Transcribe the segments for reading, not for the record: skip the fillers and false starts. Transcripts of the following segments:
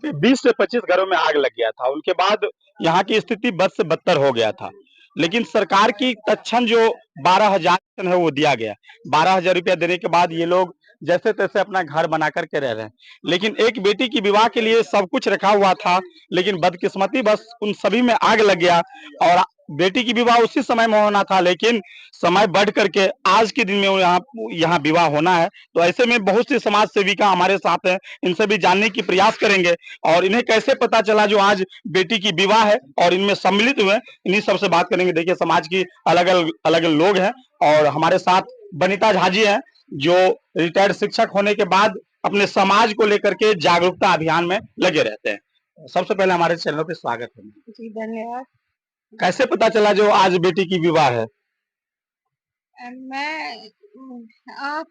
पे 20 से 25 घरों में आग लग गया था। उनके बाद यहाँ की स्थिति बद से बदतर हो गया था। लेकिन सरकार की तत्क्षण जो 12,000 है वो दिया गया। 12,000 रुपया देने के बाद ये लोग जैसे तैसे अपना घर बना करके रह रहे हैं। लेकिन एक बेटी की विवाह के लिए सब कुछ रखा हुआ था, लेकिन बदकिस्मती बस उन सभी में आग लग गया। और बेटी की विवाह उसी समय में होना था, लेकिन समय बढ़ करके आज के दिन में यहाँ विवाह होना है। तो ऐसे में बहुत सी समाज सेविका हमारे साथ हैं, इनसे भी जानने की प्रयास करेंगे और इन्हें कैसे पता चला जो आज बेटी की विवाह है और इनमें सम्मिलित हुए, इन्हीं सबसे बात करेंगे। देखिए समाज की अलग अलग लोग हैं और हमारे साथ बनीता झा जी हैं, जो रिटायर्ड शिक्षक होने के बाद अपने समाज को लेकर के जागरूकता अभियान में लगे रहते हैं। सबसे पहले हमारे चैनल पे स्वागत है जी। धन्यवाद। कैसे पता चला जो आज बेटी की विवाह है? मैं आप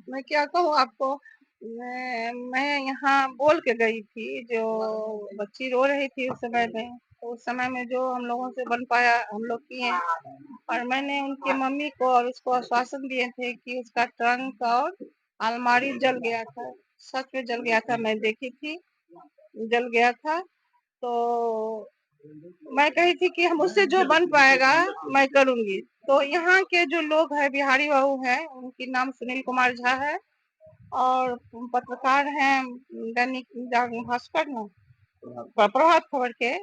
मैं क्या कहूँ आपको। मैं यहाँ बोल के गई थी, जो बच्ची रो रही थी उस समय में, तो उस समय में जो हम लोगों से बन पाया हम लोग किए। और मैंने उनकी मम्मी को और उसको आश्वासन दिए थे कि उसका ट्रंक और अलमारी जल गया था। सच में जल गया था, मैं देखी थी, जल गया था। तो मैं कही थी कि हम उससे जो बन पाएगा मैं करूंगी। तो यहाँ के जो लोग हैं, बिहारी बहू हैं, उनकी नाम सुनील कुमार झा है और पत्रकार हैं दैनिक जागरण भास्कर ना, प्रभात खबर के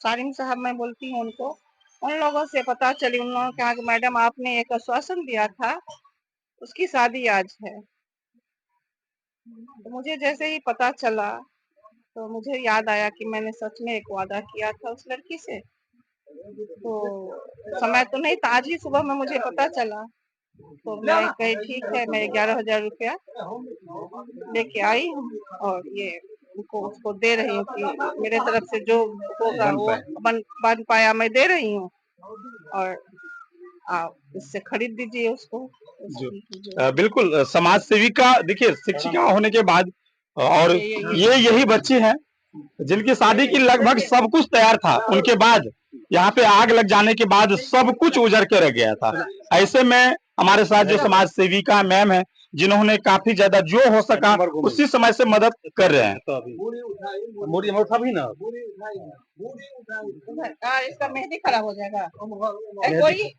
सारिम साहब मैं बोलती हूँ उनको। उन लोगों से पता चली, उन लोगों के कहा कि मैडम आपने एक आश्वासन दिया था, उसकी शादी आज है। तो मुझे जैसे ही पता चला तो मुझे याद आया कि मैंने सच में एक वादा किया था उस लड़की से। तो समय तो नहीं था, आज ही सुबह में मुझे पता चला। तो मैं कही ठीक है, मैं 11,000 रुपया लेके आई हूँ और ये उनको उसको दे रही हूँ कि मेरे तरफ से जो होगा वो बन पाया मैं दे रही हूँ। और आप इससे खरीद दीजिए उसको। बिल्कुल समाज सेविका, देखिए शिक्षिका होने के बाद और ये यही बच्ची हैं जिनकी शादी की लगभग सब कुछ तैयार था, उनके बाद यहाँ पे आग लग जाने के बाद सब कुछ उजड़ के रह गया था। ऐसे में हमारे साथ जो समाज सेविका मैम है, जिन्होंने काफी ज्यादा जो हो सका उसी समय से मदद कर रहे हैं। इसका मेहंदी खराब हो जाएगा। कोई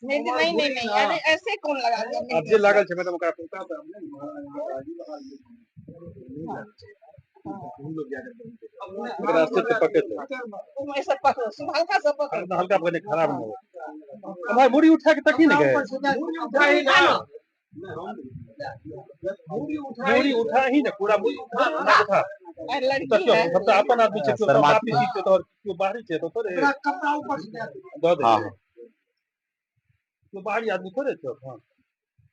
मेहंदी नहीं नहीं नहीं, अरे ऐसे कौन लगा दिया? लागल छे मैडम, ओकरा पता था हमने रास्ते पे पके थे, तुम ऐसा पकड़ो, हल्का सा पकड़ो, हल्का पकड़ने खराब ना हो। हमारी मुड़ी उठा के तक ही नहीं गए, मुड़ी उठा ही ना, पूरा मुड़ी उठा। लड़की है, हम तो अपन आदमी छे, तो बापी जी के तो क्यों बाहरी छे, तो थोड़े कपड़ा ऊपर से दे दे, तो बाहरी आदमी थोड़े छे। हां,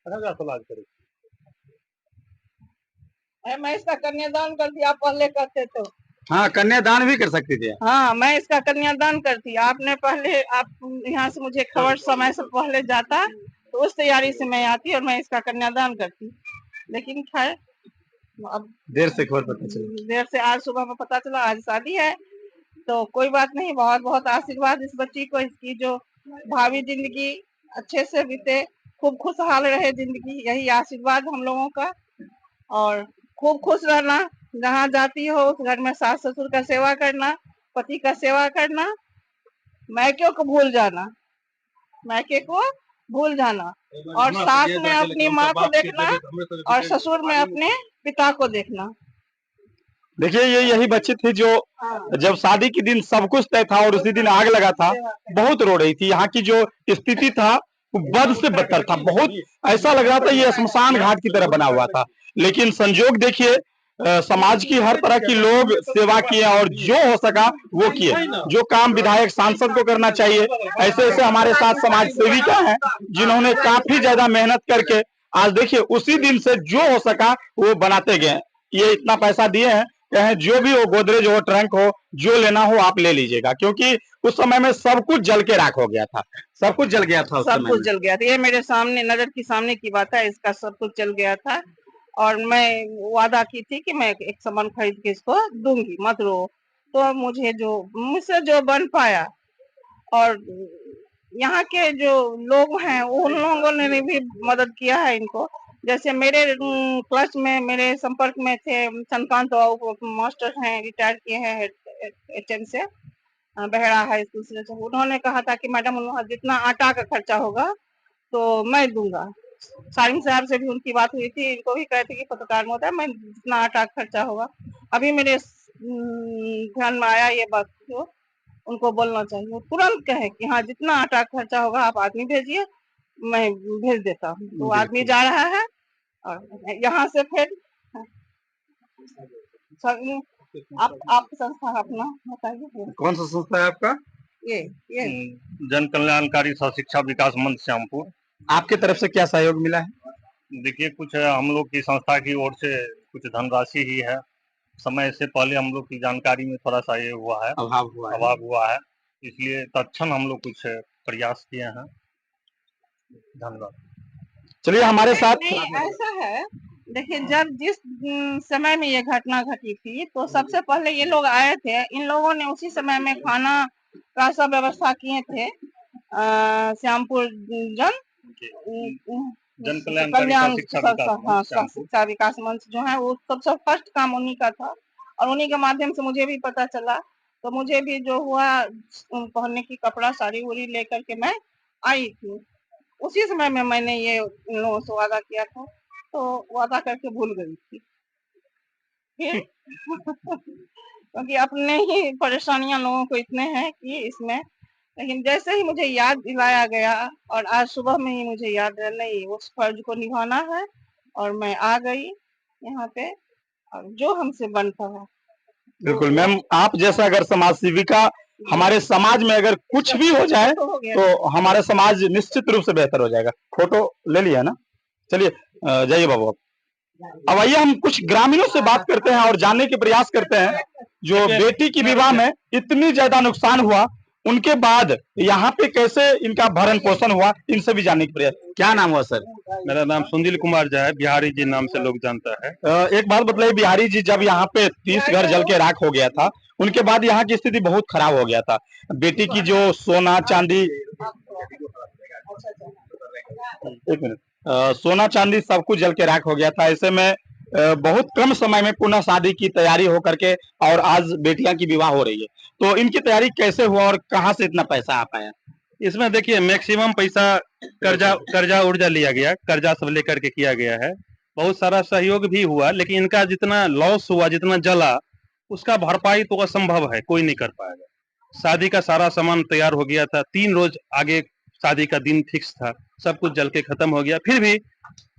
रंगा सलाज करे। मैं इसका कन्यादान कर दिया, आप पहले करते तो। हाँ, कन्यादान भी कर सकती थी। हाँ, मैं इसका कन्यादान करती। आपने पहले, आप यहाँ से मुझे खबर समय से पहले जाता तो उस तैयारी से मैं आती और मैं इसका कन्यादान करती। लेकिन खैर अब देर से खबर पता चला, देर से आज सुबह में पता चला, आज शादी है। तो कोई बात नहीं, बहुत बहुत आशीर्वाद इस बच्ची को, इसकी जो भावी जिंदगी अच्छे से बीते, खूब खुशहाल रहे जिंदगी, यही आशीर्वाद हम लोगों का। और खूब खुश रहना, जहाँ जाती हो उस घर में सास ससुर का सेवा करना, पति का सेवा करना, मायके को भूल जाना, मायके को भूल जाना, और सास में अपनी माँ को देखना और ससुर में अपने पिता को देखना। देखिए ये यही बच्ची थी जो जब शादी के दिन सब कुछ तय था और उसी दिन आग लगा था, बहुत रो रही थी। यहाँ की जो स्थिति था वो बद से बदतर था, बहुत ऐसा लग रहा था ये शमशान घाट की तरह बना हुआ था। लेकिन संजोग देखिए, समाज की हर तरह की लोग सेवा किए और जो हो सका वो किए। जो काम विधायक सांसद को करना चाहिए, ऐसे ऐसे हमारे साथ समाज सेविका हैं जिन्होंने काफी ज्यादा मेहनत करके आज देखिए उसी दिन से जो हो सका वो बनाते गए। ये इतना पैसा दिए हैं, कहें जो भी हो, गोदरेज हो, ट्रंक हो, जो लेना हो आप ले लीजिएगा, क्योंकि उस समय में सब कुछ जल के राख हो गया था, सब कुछ जल गया था, सब कुछ जल गया था। ये मेरे सामने नजर की सामने की बात है, इसका सब कुछ जल गया था। और मैं वादा की थी कि मैं एक सामान खरीद के इसको दूंगी, मत रो। तो मुझसे जो बन पाया, और यहाँ के जो लोग हैं उन लोगों ने भी मदद किया है इनको। जैसे मेरे क्लच में मेरे संपर्क में थे चंद्रकांत मास्टर हैं, रिटायर किए हैं HM से, बहेड़ा हाई स्कूल से। उन्होंने कहा था कि मैडम वहाँ जितना आटा का खर्चा होगा तो मैं दूंगा। सालिम साहब से भी उनकी बात हुई थी, इनको भी कहते कि पत्रकार में होता है, मैं जितना आटा खर्चा होगा। अभी मेरे ध्यान में आया ये बात, जो उनको बोलना चाहिए, तुरंत कहे कि हाँ जितना आटा खर्चा होगा आप आदमी भेजिए, मैं भेज देता हूँ। तो आदमी जा रहा है और यहाँ से फिर आप संस्था अपना बताइए। कौन सा संस्था है आपका? ये जन कल्याणकारी शिक्षा विकास मंच श्यामपुर। आपके तरफ से क्या सहयोग मिला है? देखिए, कुछ हम लोग की संस्था की ओर से कुछ धनराशि ही है। समय से पहले हम लोग की जानकारी में थोड़ा सा ये हुआ है, अभाव हुआ है, इसलिए तत्क्षण हम लोग कुछ प्रयास किए हैं। धन्यवाद। चलिए हमारे साथ ऐसा है, देखिए जब जिस समय में ये घटना घटी थी तो सबसे पहले ये लोग आए थे, इन लोगों ने उसी समय में खाना का सब व्यवस्था किए थे। श्यामपुर जन कल्याण शिक्षा शिक्षा विकास मंच जो है वो सबसे फर्स्ट काम उन्हीं का था, और उन्हीं के माध्यम से मुझे भी पता चला। तो मुझे भी जो हुआ पहनने की कपड़ा साड़ी उड़ी लेकर के मैं आई थी। उसी समय में मैंने ये इन लोगों से वादा किया था, तो वादा करके भूल गई थी फिर क्योंकि अपने ही परेशानियां लोगों को इतने हैं कि इसमें। लेकिन जैसे ही मुझे याद दिलाया गया और आज सुबह में ही मुझे याद है, नहीं उस फर्ज को निभाना है, और मैं आ गई यहाँ पे, और जो हमसे बनता है। बिल्कुल मैम, आप जैसा अगर समाज सेविका हमारे समाज में अगर कुछ भी हो जाए तो हमारा समाज निश्चित रूप से बेहतर हो जाएगा। फोटो ले लिया ना? चलिए जाइए बाबू आप। अब आइए हम कुछ ग्रामीणों से बात करते हैं और जानने के प्रयास करते हैं, जो बेटी की विवाह में इतनी ज्यादा नुकसान हुआ उनके बाद यहाँ पे कैसे इनका भरण पोषण हुआ, इनसे भी जानने के प्रयास। क्या नाम हुआ सर? मेरा नाम सुनील कुमार झा है, बिहारी जी नाम से लोग जानता है। एक बात बताइए बिहारी जी, जब यहाँ पे 30 घर जल के राख हो गया था, उनके बाद यहाँ की स्थिति बहुत खराब हो गया था। बेटी की जो सोना चांदी, एक मिनट, सोना चांदी सब कुछ जल के राख हो गया था। ऐसे में बहुत कम समय में पुनः शादी की तैयारी हो करके और आज बेटियां की विवाह हो रही है, तो इनकी तैयारी कैसे हुआ और कहाँ से इतना पैसा आ पाया? इसमें देखिए मैक्सिमम पैसा कर्जा उर्जा लिया गया, कर्जा सब लेकर के किया गया है। बहुत सारा सहयोग भी हुआ, लेकिन इनका जितना लॉस हुआ, जितना जला, उसका भरपाई तो असंभव है, कोई नहीं कर पाएगा। शादी का सारा सामान तैयार हो गया था, 3 रोज आगे शादी का दिन फिक्स था, सब कुछ जल के खत्म हो गया। फिर भी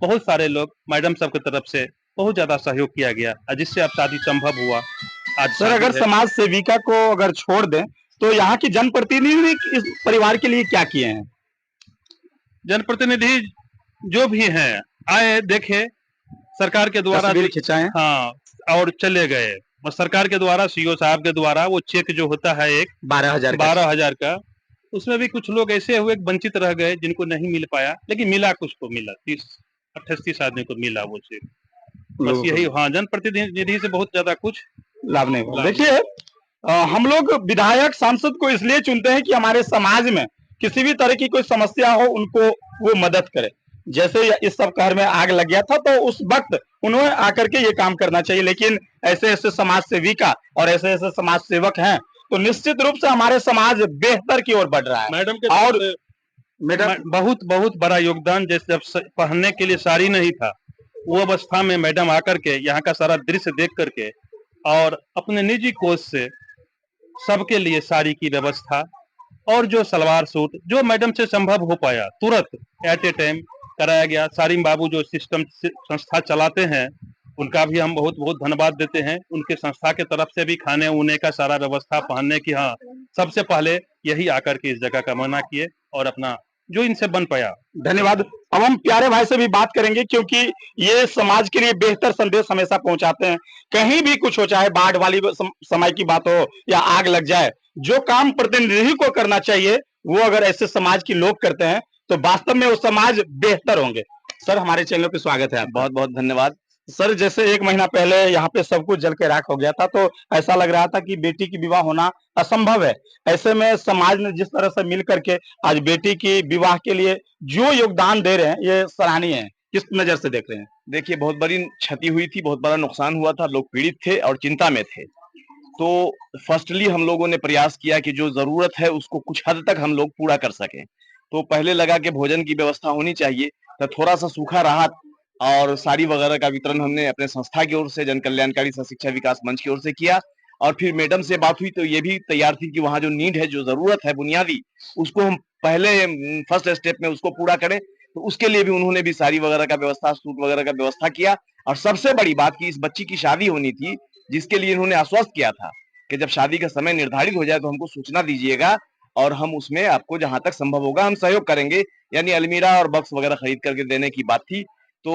बहुत सारे लोग मैडम सब की तरफ से बहुत ज्यादा सहयोग किया गया, जिससे अब शादी संभव हुआ। आज सर अगर समाज सेविका को अगर छोड़ दें तो यहाँ की जनप्रतिनिधि इस परिवार के लिए क्या किए हैं? जनप्रतिनिधि जो भी हैं आए, देखे, सरकार के द्वारा खिंचाए, हाँ, और चले गए। और सरकार के द्वारा सीओ साहब के द्वारा वो चेक जो होता है एक 12,000 का, उसमें भी कुछ लोग ऐसे हुए वंचित रह गए जिनको नहीं मिल पाया, लेकिन मिला, कुछ को मिला, 30-38 आदमी को मिला वो चेक। बस यही, हाँ, जनप्रतिनिधि से बहुत ज्यादा कुछ लाभ नहीं हुआ। देखिए हम लोग विधायक सांसद को इसलिए चुनते हैं कि हमारे समाज में किसी भी तरह की कोई समस्या हो उनको वो मदद करे। जैसे इस सब घर में आग लग गया था तो उस वक्त उन्होंने आकर के ये काम करना चाहिए, लेकिन ऐसे ऐसे समाज सेविका और ऐसे ऐसे समाज सेवक हैं तो निश्चित रूप से हमारे समाज बेहतर की ओर बढ़ रहा है। मैडम के और मैडम बहुत बहुत बड़ा योगदान, जैसे जब पहनने के लिए साड़ी नहीं था, वो अवस्था में मैडम आकर के यहाँ का सारा दृश्य देख करके और अपने निजी कोष से सबके लिए साड़ी की व्यवस्था और जो सलवार सूट जो मैडम से संभव हो पाया तुरंत एट ए टाइम कराया गया। सारिम बाबू जो सिस्टम संस्था चलाते हैं, उनका भी हम बहुत बहुत धन्यवाद देते हैं। उनके संस्था के तरफ से भी खाने उने का सारा व्यवस्था, पहनने की, हाँ, सबसे पहले यही आकर के इस जगह का मना किए और अपना जो इनसे बन पाया। धन्यवाद। अब हम प्यारे भाई से भी बात करेंगे क्योंकि ये समाज के लिए बेहतर संदेश हमेशा पहुंचाते हैं। कहीं भी कुछ हो, चाहे बाढ़ वाली समय की बात हो या आग लग जाए, जो काम प्रतिनिधि को करना चाहिए वो अगर ऐसे समाज के लोग करते हैं तो वास्तव में वो समाज बेहतर होंगे। सर हमारे चैनल पे स्वागत है। बहुत बहुत धन्यवाद सर। जैसे 1 महीना पहले यहाँ पे सब कुछ जल के राख हो गया था तो ऐसा लग रहा था कि बेटी की विवाह होना असंभव है। ऐसे में समाज ने जिस तरह से मिल करके आज बेटी की विवाह के लिए जो योगदान दे रहे हैं ये सराहनीय है। किस नजर से देख रहे हैं? देखिए, बहुत बड़ी क्षति हुई थी, बहुत बड़ा नुकसान हुआ था, लोग पीड़ित थे और चिंता में थे। तो फर्स्टली हम लोगों ने प्रयास किया कि जो जरूरत है उसको कुछ हद तक हम लोग पूरा कर सकें। तो पहले लगा कि भोजन की व्यवस्था होनी चाहिए, तो थोड़ा सा सूखा राहत और साड़ी वगैरह का वितरण हमने अपने संस्था की ओर से, जन कल्याणकारी सह शिक्षा विकास मंच की ओर से किया। और फिर मैडम से बात हुई तो ये भी तैयार थी कि वहाँ जो नीड है, जो जरूरत है बुनियादी, उसको हम पहले फर्स्ट स्टेप में उसको पूरा करें। तो उसके लिए भी उन्होंने भी साड़ी वगैरह का व्यवस्था, सूट वगैरह का व्यवस्था किया। और सबसे बड़ी बात कि इस बच्ची की शादी होनी थी, जिसके लिए इन्होंने आश्वस्त किया था कि जब शादी का समय निर्धारित हो जाए तो हमको सूचना दीजिएगा और हम उसमें आपको जहां तक संभव होगा हम सहयोग करेंगे। यानी अलमीरा और बक्स वगैरह खरीद करके देने की बात थी। तो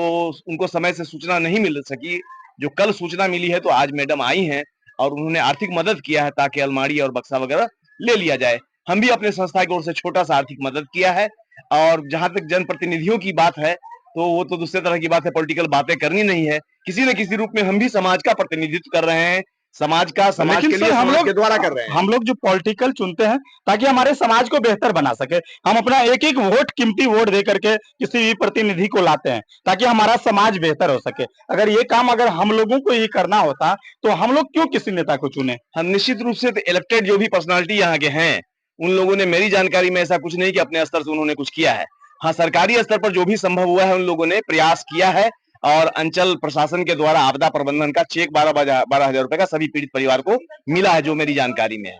उनको समय से सूचना नहीं मिल सकी। जो कल सूचना मिली है तो आज मैडम आई हैं और उन्होंने आर्थिक मदद किया है ताकि अलमारी और बक्सा वगैरह ले लिया जाए। हम भी अपने संस्था की ओर से छोटा सा आर्थिक मदद किया है। और जहां तक जनप्रतिनिधियों की बात है तो वो तो दूसरे तरह की बात है, पॉलिटिकल बातें करनी नहीं है। किसी न किसी रूप में हम भी समाज का प्रतिनिधित्व कर रहे हैं, समाज लेकिन के सर लिए हम समाज लोग के द्वारा कर रहे हैं। हम लोग जो पॉलिटिकल चुनते हैं ताकि हमारे समाज को बेहतर बना सके, हम अपना एक एक वोट, कीमती वोट दे करके किसी भी प्रतिनिधि को लाते हैं ताकि हमारा समाज बेहतर हो सके। अगर ये काम अगर हम लोगों को ही करना होता तो हम लोग क्यों किसी नेता को चुने? हम निश्चित रूप से इलेक्टेड जो भी पर्सनालिटी यहाँ के हैं, उन लोगों ने, मेरी जानकारी में ऐसा कुछ नहीं कि अपने स्तर से उन्होंने कुछ किया है। हाँ, सरकारी स्तर पर जो भी संभव हुआ है उन लोगों ने प्रयास किया है। और अंचल प्रशासन के द्वारा आपदा प्रबंधन का चेक 12,000 रुपए का सभी पीड़ित परिवार को मिला है, जो मेरी जानकारी में है।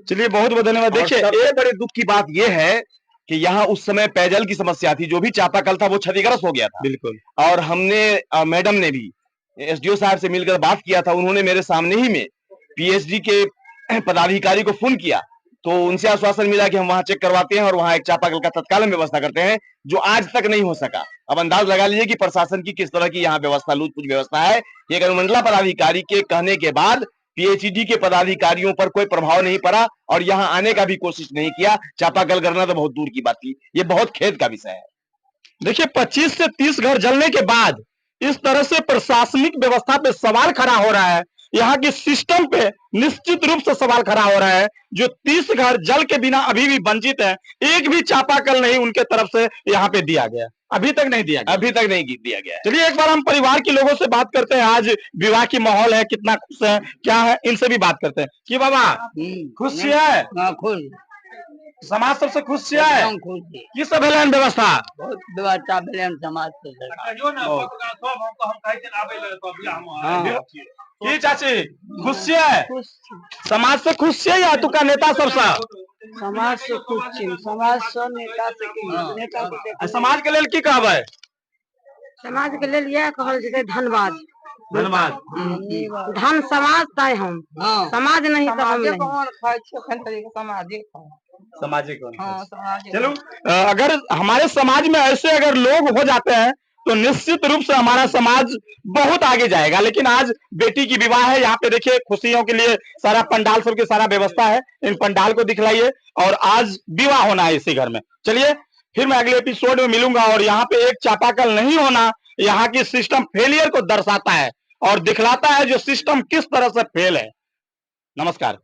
चलिए, बहुत बहुत धन्यवाद। देखिए, देखिए, सबसे बड़े दुख की बात यह है कि यहाँ उस समय पेयजल की समस्या थी, जो भी चापाकल था वो क्षतिग्रस्त हो गया था। बिल्कुल। और हमने मैडम ने भी एसडीओ साहब से मिलकर बात किया था। उन्होंने मेरे सामने ही में पीएचडी के पदाधिकारी को फोन किया तो उनसे आश्वासन मिला कि हम वहां चेक करवाते हैं और वहां एक चापाकल का तत्काल व्यवस्था करते हैं, जो आज तक नहीं हो सका। अब अंदाज लगा लीजिए कि प्रशासन की किस तरह की यहाँ व्यवस्था, लूट-पुट व्यवस्था है। एक अनुमंडला पदाधिकारी के कहने के बाद पीएचडी के पदाधिकारियों पर कोई प्रभाव नहीं पड़ा और यहाँ आने का भी कोशिश नहीं किया। चापाकल करना तो बहुत दूर की बात थी। ये बहुत खेद का विषय है। देखिए, 25 से 30 घर जलने के बाद इस तरह से प्रशासनिक व्यवस्था पे सवाल खड़ा हो रहा है, यहाँ की सिस्टम पे निश्चित रूप से सवाल खड़ा हो रहा है। जो 30 घर जल के बिना अभी भी वंचित है, एक भी चापाकल नहीं उनके तरफ से यहाँ पे दिया गया, अभी तक नहीं दिया गया। अभी तक नहीं दिया गया। चलिए, एक बार हम परिवार के लोगों से बात करते हैं। आज विवाह की माहौल है, कितना खुश है, क्या है, इनसे भी बात करते हैं। कि बाबा खुश है? खुश समाज सबसे खुश है? एकदम खुश छी। की सब भेलै हन व्यवस्था? बहुत व्यवस्था भेलै हन समाज से। हाँ। की चाची खुश है? खुश छी। समाज से खुश है या तुका नेता सबसे? समाज से खुश छी। समाज से नेता से नेता को देख समाज के लेल की कहबै? समाज के लेल यह कहल जेतै धन्यवाद। धन्यवाद। धन समाज ताय हम, समाज नहीं तो हम नहीं। सामाजिक हाँ, समाज। चलो, अगर हमारे समाज में ऐसे अगर लोग हो जाते हैं तो निश्चित रूप से हमारा समाज बहुत आगे जाएगा। लेकिन आज बेटी की विवाह है, यहाँ पे देखिए खुशियों के लिए सारा पंडाल सब की सारा व्यवस्था है। इन पंडाल को दिखलाइए और आज विवाह होना है इसी घर में। चलिए, फिर मैं अगले एपिसोड में मिलूंगा। और यहाँ पे एक चापाकल नहीं होना यहाँ की सिस्टम फेलियर को दर्शाता है और दिखलाता है जो सिस्टम किस तरह से फेल है। नमस्कार।